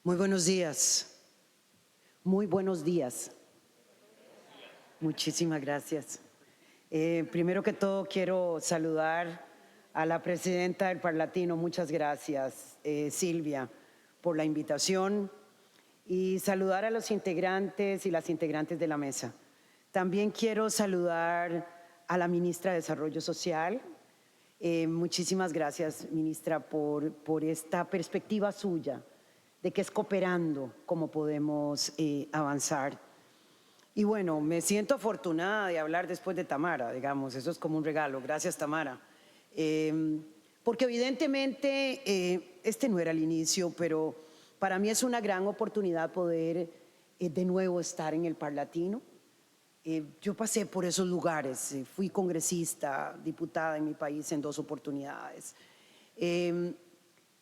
Muy buenos días. Muy buenos días. Muchísimas gracias. Primero que todo, quiero saludar a la presidenta del Parlatino. Muchas gracias, Silvia, por la invitación y saludar a los integrantes y las integrantes de la mesa. También quiero saludar a la ministra de Desarrollo Social. Muchísimas gracias, ministra, por esta perspectiva suya de que es cooperando como podemos avanzar. Y bueno, me siento afortunada de hablar después de Tamara, digamos, eso es como un regalo. Gracias, Tamara. Porque evidentemente este no era el inicio, pero para mí es una gran oportunidad poder de nuevo estar en el Parlatino. Yo pasé por esos lugares, fui congresista, diputada en mi país en 2 oportunidades.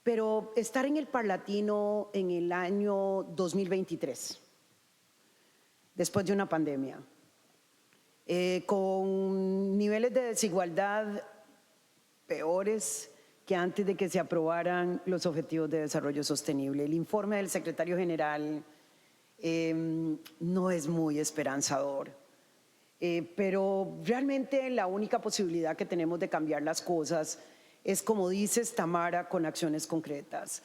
Pero estar en el Parlatino en el año 2023, después de una pandemia, con niveles de desigualdad peores que antes de que se aprobaran los Objetivos de Desarrollo Sostenible. El informe del secretario general no es muy esperanzador, pero realmente la única posibilidad que tenemos de cambiar las cosas es, como dices, Tamara, con acciones concretas.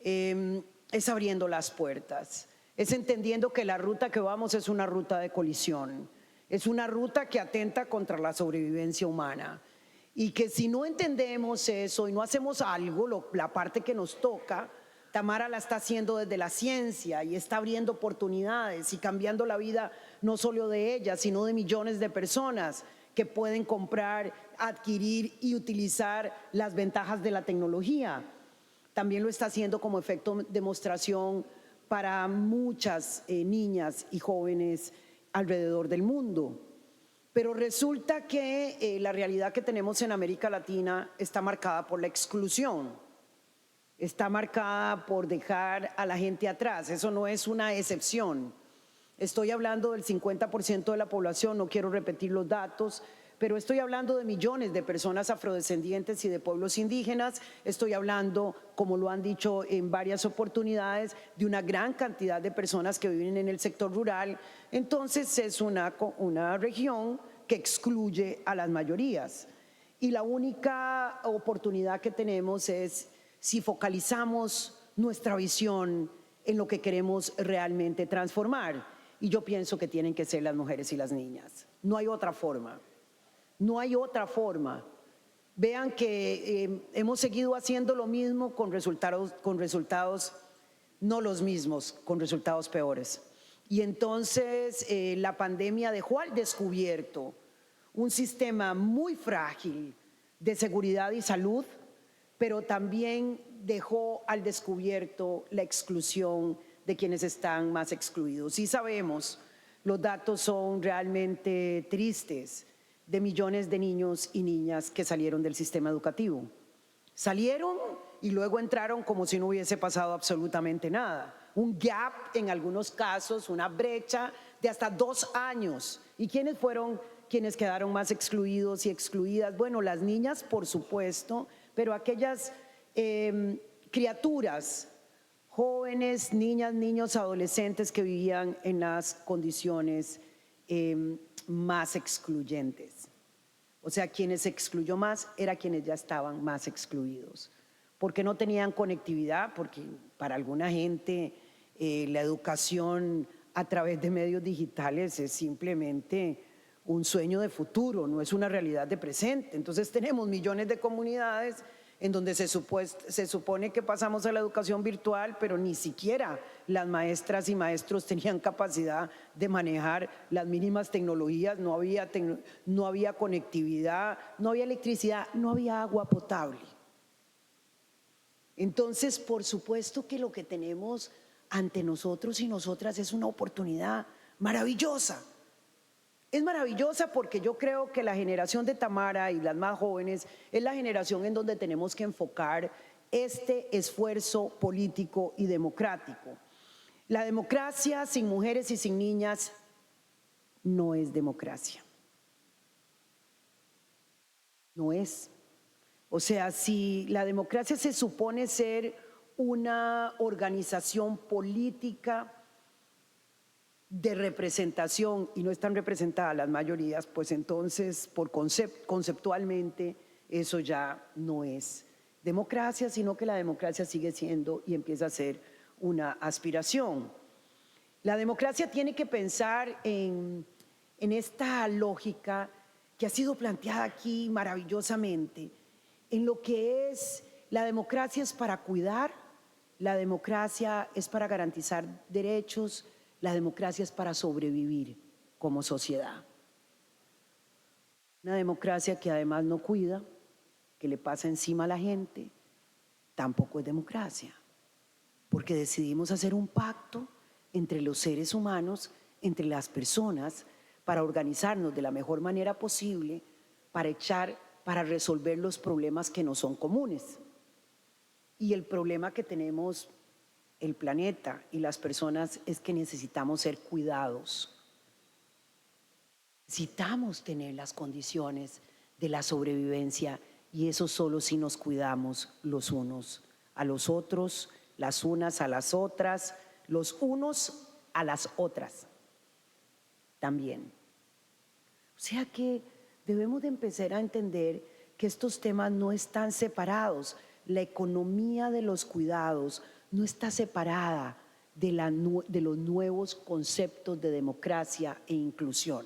Es abriendo las puertas, es entendiendo que la ruta que vamos es una ruta de colisión, es una ruta que atenta contra la sobrevivencia humana y que si no entendemos eso y no hacemos algo, la parte que nos toca, Tamara la está haciendo desde la ciencia y está abriendo oportunidades y cambiando la vida no solo de ella, sino de millones de personas que pueden comprar, adquirir y utilizar las ventajas de la tecnología. También lo está haciendo como efecto de demostración para muchas niñas y jóvenes alrededor del mundo. Pero resulta que la realidad que tenemos en América Latina está marcada por la exclusión, está marcada por dejar a la gente atrás. Eso no es una excepción. Estoy hablando del 50% de la población, no quiero repetir los datos, pero estoy hablando de millones de personas afrodescendientes y de pueblos indígenas. Estoy hablando, como lo han dicho en varias oportunidades, de una gran cantidad de personas que viven en el sector rural. Entonces es una región que excluye a las mayorías. Y la única oportunidad que tenemos es si focalizamos nuestra visión en lo que queremos realmente transformar. Y yo pienso que tienen que ser las mujeres y las niñas. No hay otra forma. No hay otra forma. Vean que hemos seguido haciendo lo mismo con resultados no los mismos, con resultados peores. Y entonces la pandemia dejó al descubierto un sistema muy frágil de seguridad y salud, pero también dejó al descubierto la exclusión de quienes están más excluidos. Y sabemos, los datos son realmente tristes, de millones de niños y niñas que salieron del sistema educativo. Salieron y luego entraron como si no hubiese pasado absolutamente nada. Un gap en algunos casos, una brecha de hasta 2 años. ¿Y quiénes fueron quienes quedaron más excluidos y excluidas? Bueno, las niñas, por supuesto, pero aquellas criaturas, jóvenes, niñas, niños, adolescentes que vivían en las condiciones más excluyentes. O sea, quienes se excluyó más eran quienes ya estaban más excluidos, porque no tenían conectividad, porque para alguna gente la educación a través de medios digitales es simplemente un sueño de futuro, no es una realidad de presente. Entonces tenemos millones de comunidades en donde se supone que pasamos a la educación virtual, pero ni siquiera las maestras y maestros tenían capacidad de manejar las mínimas tecnologías, no había conectividad, no había electricidad, no había agua potable. Entonces, por supuesto que lo que tenemos ante nosotros y nosotras es una oportunidad maravillosa. Es maravillosa porque yo creo que la generación de Tamara y las más jóvenes es la generación en donde tenemos que enfocar este esfuerzo político y democrático. La democracia sin mujeres y sin niñas no es democracia. No es. O sea, si la democracia se supone ser una organización política de representación y no están representadas las mayorías, pues entonces conceptualmente eso ya no es democracia, sino que la democracia sigue siendo y empieza a ser una aspiración. La democracia tiene que pensar en esta lógica que ha sido planteada aquí maravillosamente, en lo que es la democracia es para cuidar, la democracia es para garantizar derechos, la democracia es para sobrevivir como sociedad. Una democracia que además no cuida, que le pasa encima a la gente, tampoco es democracia, porque decidimos hacer un pacto entre los seres humanos, entre las personas, para organizarnos de la mejor manera posible, para resolver los problemas que nos son comunes. Y el problema que tenemos el planeta y las personas es que necesitamos ser cuidados. Necesitamos tener las condiciones de la sobrevivencia y eso solo si nos cuidamos los unos a los otros, las unas a las otras, los unos a las otras también. O sea que debemos de empezar a entender que estos temas no están separados. La economía de los cuidados no está separada de los nuevos conceptos de democracia e inclusión.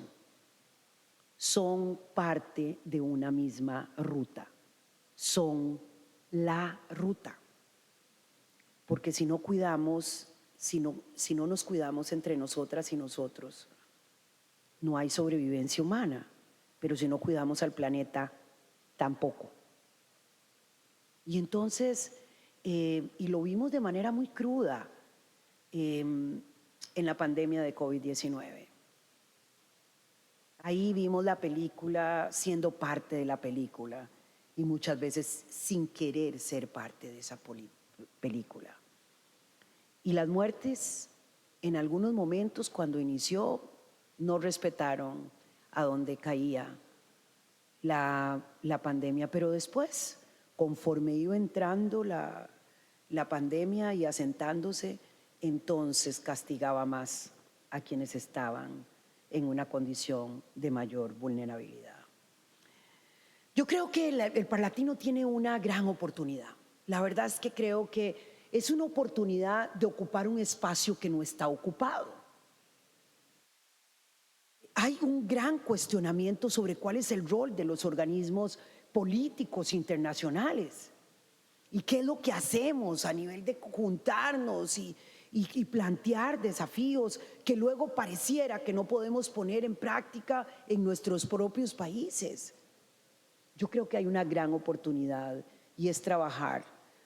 Son parte de una misma ruta, son la ruta. Porque si no cuidamos, si no nos cuidamos entre nosotras y nosotros, no hay sobrevivencia humana, pero si no cuidamos al planeta, tampoco. Y entonces, y lo vimos de manera muy cruda en la pandemia de COVID-19. Ahí vimos la película siendo parte de la película y muchas veces sin querer ser parte de esa película. Y las muertes, en algunos momentos cuando inició, no respetaron a dónde caía la pandemia, pero después, conforme iba entrando la pandemia y asentándose, entonces castigaba más a quienes estaban en una condición de mayor vulnerabilidad. Yo creo que el Parlatino tiene una gran oportunidad. La verdad es que creo que es una oportunidad de ocupar un espacio que no está ocupado. Hay un gran cuestionamiento sobre cuál es el rol de los organismos políticos internacionales y qué es lo que hacemos a nivel de juntarnos y plantear desafíos que luego pareciera que no podemos poner en práctica en nuestros propios países. Yo creo que hay una gran oportunidad y es trabajar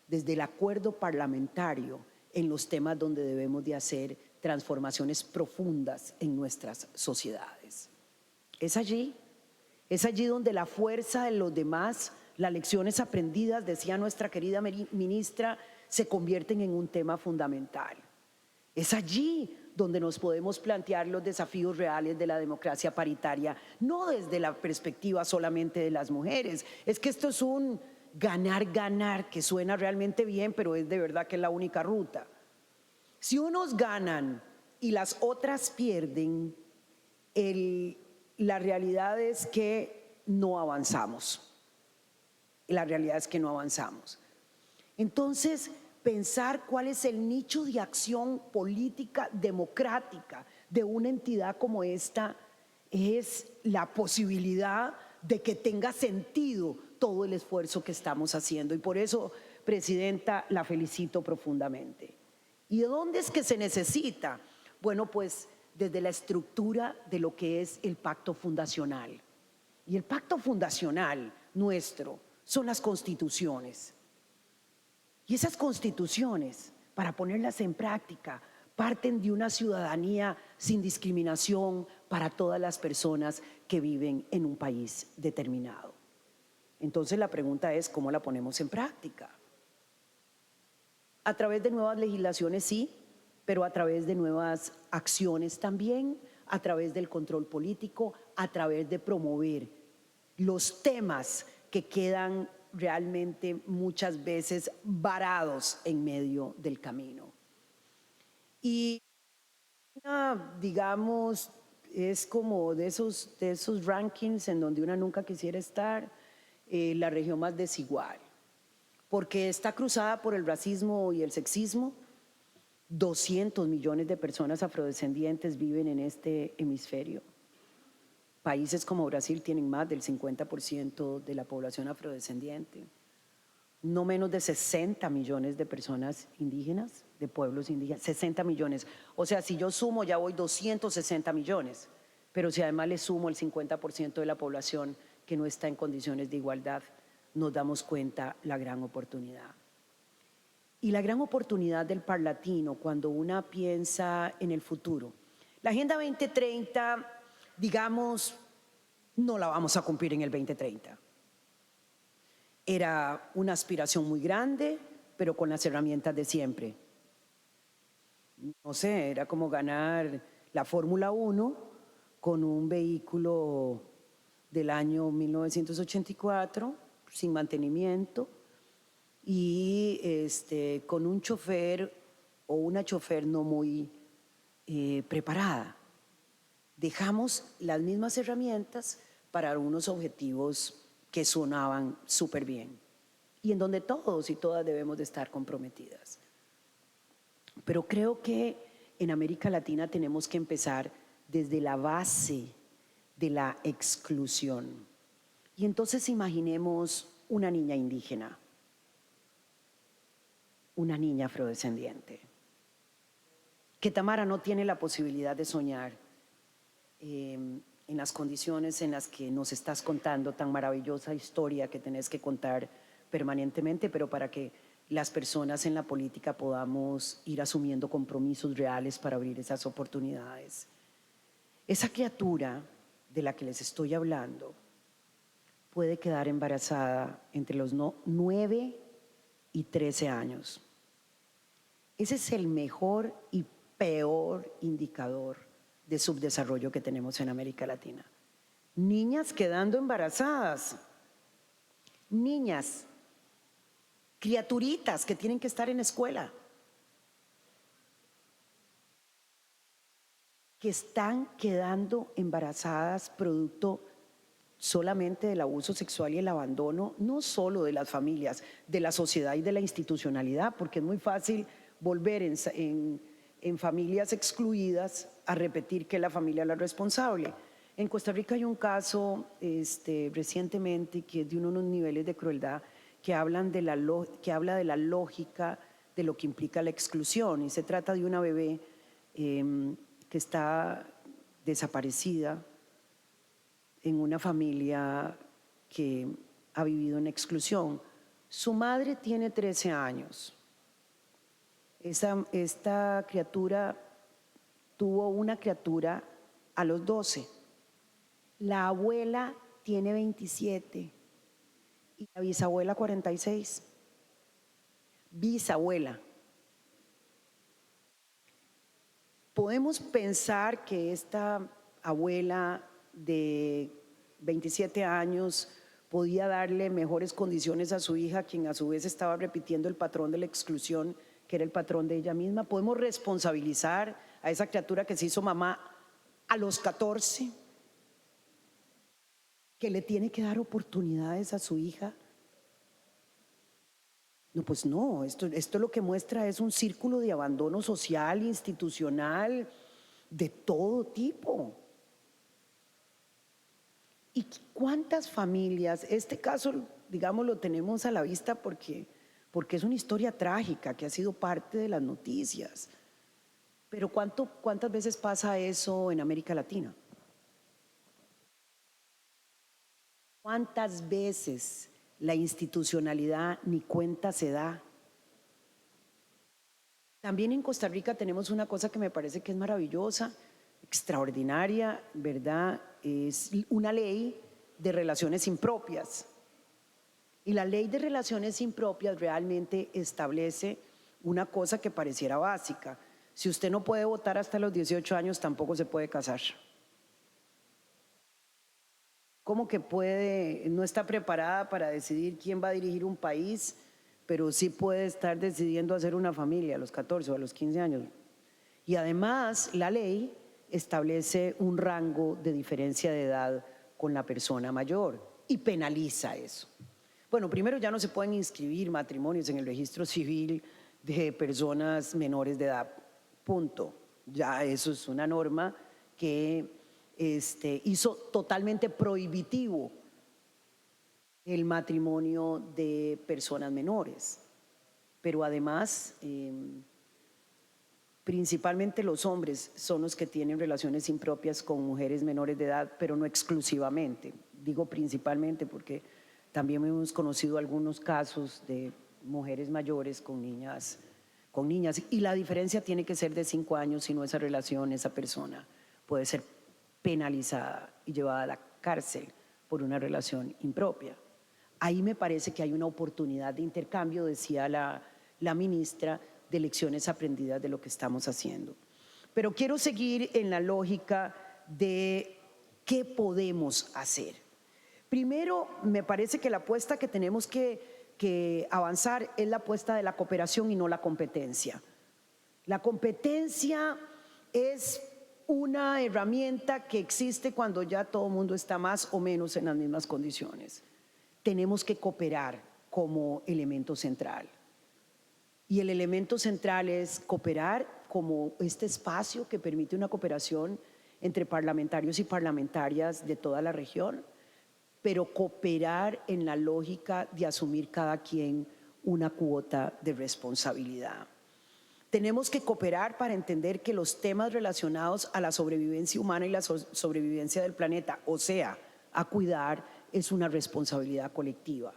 desde el acuerdo parlamentario en los temas donde debemos de hacer transformaciones profundas en nuestras sociedades. Es allí donde la fuerza de los demás, las lecciones aprendidas, decía nuestra querida ministra, se convierten en un tema fundamental. Es allí donde nos podemos plantear los desafíos reales de la democracia paritaria, no desde la perspectiva solamente de las mujeres. Es que esto es un ganar-ganar que suena realmente bien, pero es de verdad que es la única ruta. Si unos ganan y las otras pierden, la realidad es que no avanzamos. La realidad es que no avanzamos. Entonces, pensar cuál es el nicho de acción política democrática de una entidad como esta es la posibilidad de que tenga sentido todo el esfuerzo que estamos haciendo. Y por eso, Presidenta, la felicito profundamente. ¿Y de dónde es que se necesita? Bueno, pues desde la estructura de lo que es el pacto fundacional. Y el pacto fundacional nuestro son las constituciones. Y esas constituciones, para ponerlas en práctica, parten de una ciudadanía sin discriminación para todas las personas que viven en un país determinado. Entonces la pregunta es, ¿cómo la ponemos en práctica? A través de nuevas legislaciones, sí, pero a través de nuevas acciones también, a través del control político, a través de promover los temas que quedan realmente muchas veces varados en medio del camino. Y digamos, es como de esos rankings en donde una nunca quisiera estar, la región más desigual, porque está cruzada por el racismo y el sexismo. 200 millones de personas afrodescendientes viven en este hemisferio. Países como Brasil tienen más del 50% de la población afrodescendiente. No menos de 60 millones de personas indígenas, de pueblos indígenas, 60 millones. O sea, si yo sumo ya voy 260 millones, pero si además le sumo el 50% de la población que no está en condiciones de igualdad, nos damos cuenta la gran oportunidad. Y la gran oportunidad del Parlatino cuando una piensa en el futuro. La Agenda 2030, digamos, no la vamos a cumplir en el 2030. Era una aspiración muy grande, pero con las herramientas de siempre. No sé, era como ganar la Fórmula 1 con un vehículo del año 1984, sin mantenimiento, y con un chofer o una chofer no muy preparada. Dejamos las mismas herramientas para unos objetivos que sonaban súper bien y en donde todos y todas debemos de estar comprometidas. Pero creo que en América Latina tenemos que empezar desde la base de la exclusión. Y entonces imaginemos una niña indígena, una niña afrodescendiente, que Tamara no tiene la posibilidad de soñar en las condiciones en las que nos estás contando tan maravillosa historia que tenés que contar permanentemente, pero para que las personas en la política podamos ir asumiendo compromisos reales para abrir esas oportunidades. Esa criatura de la que les estoy hablando puede quedar embarazada entre los 9 y 13 años. Ese es el mejor y peor indicador de subdesarrollo que tenemos en América Latina. Niñas quedando embarazadas, niñas, criaturitas que tienen que estar en escuela, que están quedando embarazadas producto solamente del abuso sexual y el abandono, no solo de las familias, de la sociedad y de la institucionalidad, porque es muy fácil volver en familias excluidas a repetir que la familia es la responsable. En Costa Rica hay un caso recientemente que es de unos niveles de crueldad que habla de la lógica de lo que implica la exclusión, y se trata de una bebé que está desaparecida en una familia que ha vivido en exclusión. Su madre tiene 13 años. Esta criatura tuvo una criatura a los 12. La abuela tiene 27 y la bisabuela 46. Bisabuela. Podemos pensar que esta abuela de 27 años podía darle mejores condiciones a su hija, quien a su vez estaba repitiendo el patrón de la exclusión, que era el patrón de ella misma. Podemos responsabilizar a esa criatura que se hizo mamá a los 14, que le tiene que dar oportunidades a su hija. No, pues no, esto lo que muestra es un círculo de abandono social, institucional, de todo tipo. ¿Y cuántas familias? Este caso, digamos, lo tenemos a la vista porque es una historia trágica que ha sido parte de las noticias. Pero ¿cuántas veces pasa eso en América Latina? ¿Cuántas veces la institucionalidad ni cuenta se da? También en Costa Rica tenemos una cosa que me parece que es maravillosa, extraordinaria, ¿verdad? Es una ley de relaciones impropias. Y la ley de relaciones impropias realmente establece una cosa que pareciera básica. Si usted no puede votar hasta los 18 años, tampoco se puede casar. ¿Cómo que puede, no está preparada para decidir quién va a dirigir un país, pero sí puede estar decidiendo hacer una familia a los 14 o a los 15 años? Y además, la ley establece un rango de diferencia de edad con la persona mayor y penaliza eso. Bueno, primero ya no se pueden inscribir matrimonios en el registro civil de personas menores de edad, punto. Ya eso es una norma que hizo totalmente prohibitivo el matrimonio de personas menores. Pero además, principalmente los hombres son los que tienen relaciones impropias con mujeres menores de edad, pero no exclusivamente. Digo principalmente porque también hemos conocido algunos casos de mujeres mayores con niñas, y la diferencia tiene que ser de 5 años, si no esa relación, esa persona puede ser penalizada y llevada a la cárcel por una relación impropia. Ahí me parece que hay una oportunidad de intercambio, decía la ministra, de lecciones aprendidas de lo que estamos haciendo. Pero quiero seguir en la lógica de qué podemos hacer. Primero, me parece que la apuesta que tenemos que avanzar es la apuesta de la cooperación y no la competencia. La competencia es una herramienta que existe cuando ya todo el mundo está más o menos en las mismas condiciones. Tenemos que cooperar como elemento central. Y el elemento central es cooperar como este espacio que permite una cooperación entre parlamentarios y parlamentarias de toda la región, pero cooperar en la lógica de asumir cada quien una cuota de responsabilidad. Tenemos que cooperar para entender que los temas relacionados a la sobrevivencia humana y la sobrevivencia del planeta, o sea, a cuidar, es una responsabilidad colectiva.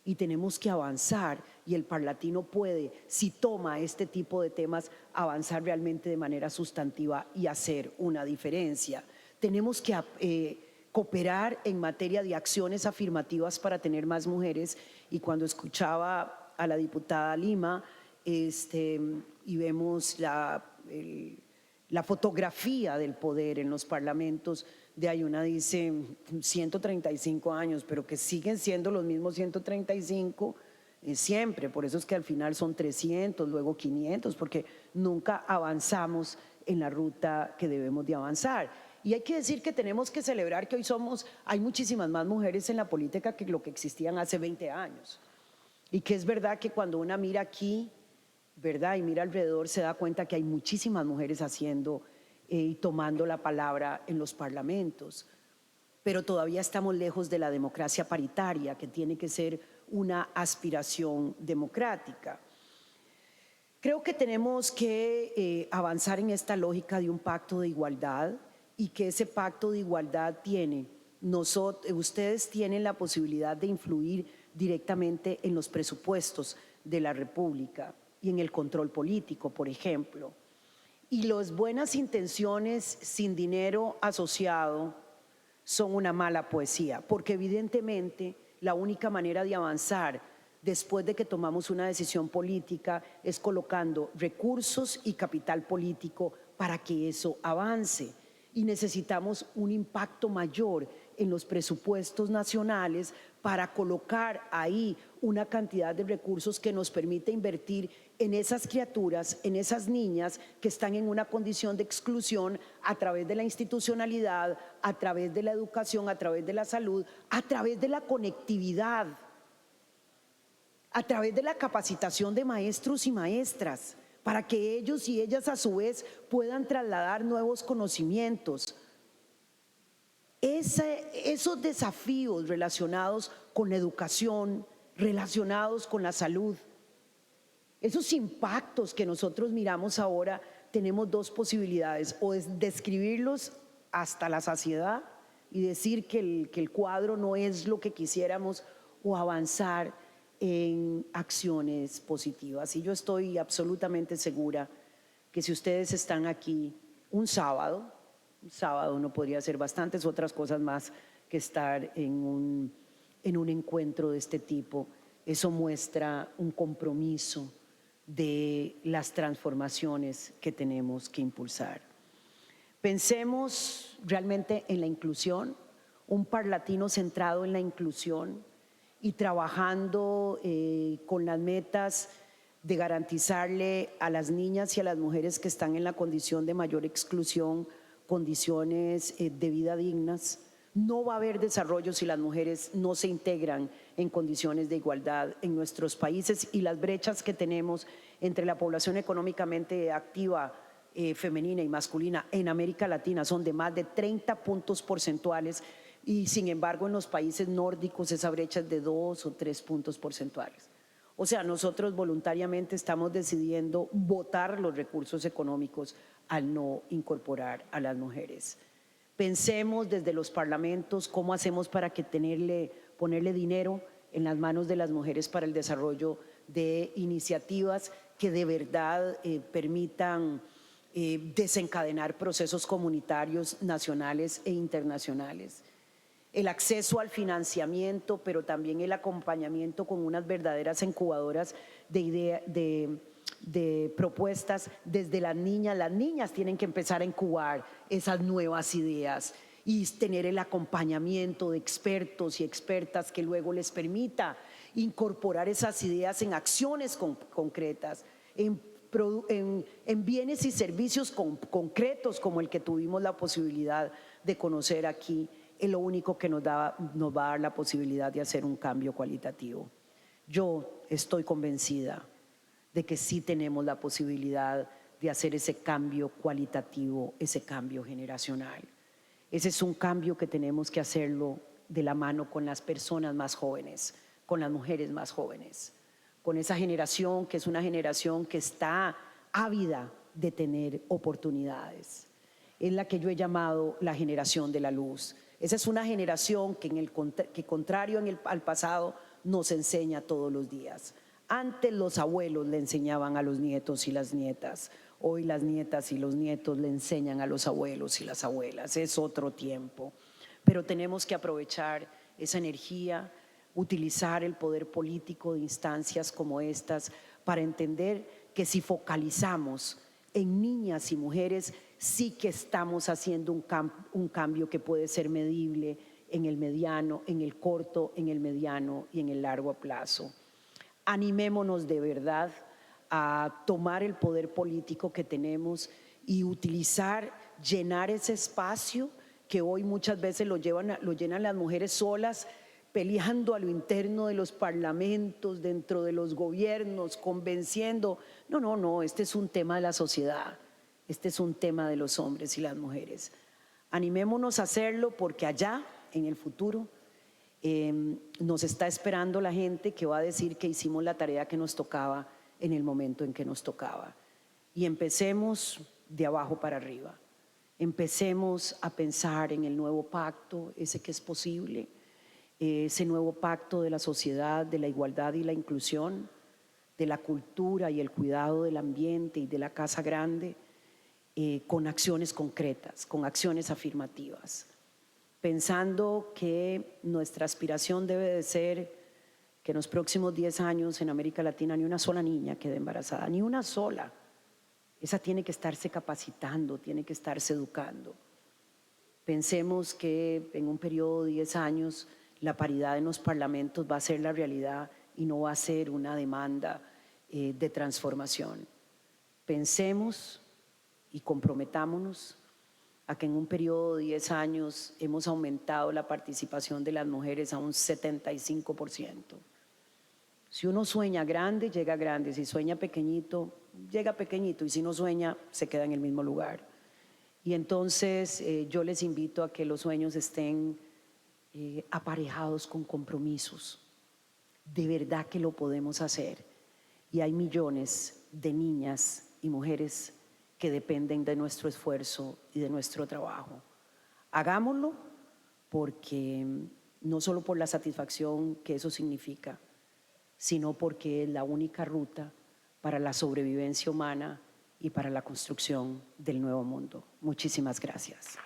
Y tenemos que avanzar, y el Parlatino puede, si toma este tipo de temas, avanzar realmente de manera sustantiva y hacer una diferencia. Tenemos que cooperar en materia de acciones afirmativas para tener más mujeres, y cuando escuchaba a la diputada Lima y vemos la fotografía del poder en los parlamentos, de ahí una dice 135 años, pero que siguen siendo los mismos 135 siempre. Por eso es que al final son 300, luego 500, porque nunca avanzamos en la ruta que debemos de avanzar. Y hay que decir que tenemos que celebrar que hoy hay muchísimas más mujeres en la política que lo que existían hace 20 años. Y que es verdad que cuando una mira aquí, ¿verdad?, y mira alrededor, se da cuenta que hay muchísimas mujeres haciendo y tomando la palabra en los parlamentos. Pero todavía estamos lejos de la democracia paritaria, que tiene que ser una aspiración democrática. Creo que tenemos que avanzar en esta lógica de un pacto de igualdad, y que ese pacto de igualdad ustedes tienen la posibilidad de influir directamente en los presupuestos de la República y en el control político, por ejemplo. Y las buenas intenciones sin dinero asociado son una mala poesía, porque evidentemente la única manera de avanzar después de que tomamos una decisión política es colocando recursos y capital político para que eso avance. Y necesitamos un impacto mayor en los presupuestos nacionales para colocar ahí una cantidad de recursos que nos permita invertir en esas criaturas, en esas niñas que están en una condición de exclusión, a través de la institucionalidad, a través de la educación, a través de la salud, a través de la conectividad, a través de la capacitación de maestros y maestras, para que ellos y ellas a su vez puedan trasladar nuevos conocimientos. Esos desafíos relacionados con la educación, relacionados con la salud, esos impactos que nosotros miramos ahora, tenemos dos posibilidades: o es describirlos hasta la saciedad y decir que el cuadro no es lo que quisiéramos, o avanzar en acciones positivas. Y yo estoy absolutamente segura que si ustedes están aquí un sábado no podría hacer bastantes otras cosas más que estar en un encuentro de este tipo. Eso muestra un compromiso de las transformaciones que tenemos que impulsar. Pensemos realmente en la inclusión. un parlatino centrado en la inclusión y trabajando con las metas de garantizarle a las niñas y a las mujeres que están en la condición de mayor exclusión condiciones de vida dignas. No va a haber desarrollo si las mujeres no se integran en condiciones de igualdad en nuestros países, y las brechas que tenemos entre la población económicamente activa femenina y masculina en América Latina son de más de 30 puntos porcentuales, y sin embargo en los países nórdicos esa brecha es de 2 o 3 puntos porcentuales. O sea, nosotros voluntariamente estamos decidiendo botar los recursos económicos al no incorporar a las mujeres. Pensemos desde los parlamentos cómo hacemos para que ponerle dinero en las manos de las mujeres para el desarrollo de iniciativas que de verdad permitan desencadenar procesos comunitarios nacionales e internacionales. El acceso al financiamiento, pero también el acompañamiento con unas verdaderas incubadoras de propuestas desde las niñas. Las niñas tienen que empezar a incubar esas nuevas ideas y tener el acompañamiento de expertos y expertas que luego les permita incorporar esas ideas en acciones concretas, en bienes y servicios concretos como el que tuvimos la posibilidad de conocer aquí. Es lo único que nos va a dar la posibilidad de hacer un cambio cualitativo. Yo estoy convencida de que sí tenemos la posibilidad de hacer ese cambio cualitativo, ese cambio generacional. Ese es un cambio que tenemos que hacerlo de la mano con las personas más jóvenes, con las mujeres más jóvenes, con esa generación que es una generación que está ávida de tener oportunidades. Es la que yo he llamado la generación de la luz. Esa es una generación que contrario al pasado nos enseña todos los días. Antes los abuelos le enseñaban a los nietos y las nietas. Hoy las nietas y los nietos le enseñan a los abuelos y las abuelas. Es otro tiempo. Pero tenemos que aprovechar esa energía, utilizar el poder político de instancias como estas para entender que si focalizamos en niñas y mujeres, sí que estamos haciendo un cambio que puede ser medible en el mediano, en el corto, en el mediano y en el largo plazo. Animémonos de verdad a tomar el poder político que tenemos y utilizar, llenar ese espacio que hoy muchas veces lo llenan las mujeres solas, peleando a lo interno de los parlamentos, dentro de los gobiernos, convenciendo. No, este es un tema de la sociedad, este es un tema de los hombres y las mujeres. Animémonos a hacerlo porque allá, en el futuro, nos está esperando la gente que va a decir que hicimos la tarea que nos tocaba en el momento en que nos tocaba. Y empecemos de abajo para arriba. Empecemos a pensar en el nuevo pacto, ese que es posible, ese nuevo pacto de la sociedad, de la igualdad y la inclusión, de la cultura y el cuidado del ambiente y de la casa grande, con acciones concretas, con acciones afirmativas, pensando que nuestra aspiración debe de ser que en los próximos 10 años en América Latina ni una sola niña quede embarazada, ni una sola. Esa tiene que estarse capacitando, tiene que estarse educando. Pensemos que en un periodo de 10 años la paridad en los parlamentos va a ser la realidad y no va a ser una demanda de transformación. Pensemos y comprometámonos a que en un periodo de 10 años hemos aumentado la participación de las mujeres a un 75%. Si uno sueña grande, llega grande. Si sueña pequeñito, llega pequeñito. Y si no sueña, se queda en el mismo lugar. Y entonces yo les invito a que los sueños estén aparejados con compromisos. De verdad que lo podemos hacer. Y hay millones de niñas y mujeres que dependen de nuestro esfuerzo y de nuestro trabajo. Hagámoslo porque no solo por la satisfacción que eso significa, sino porque es la única ruta para la sobrevivencia humana y para la construcción del nuevo mundo. Muchísimas gracias.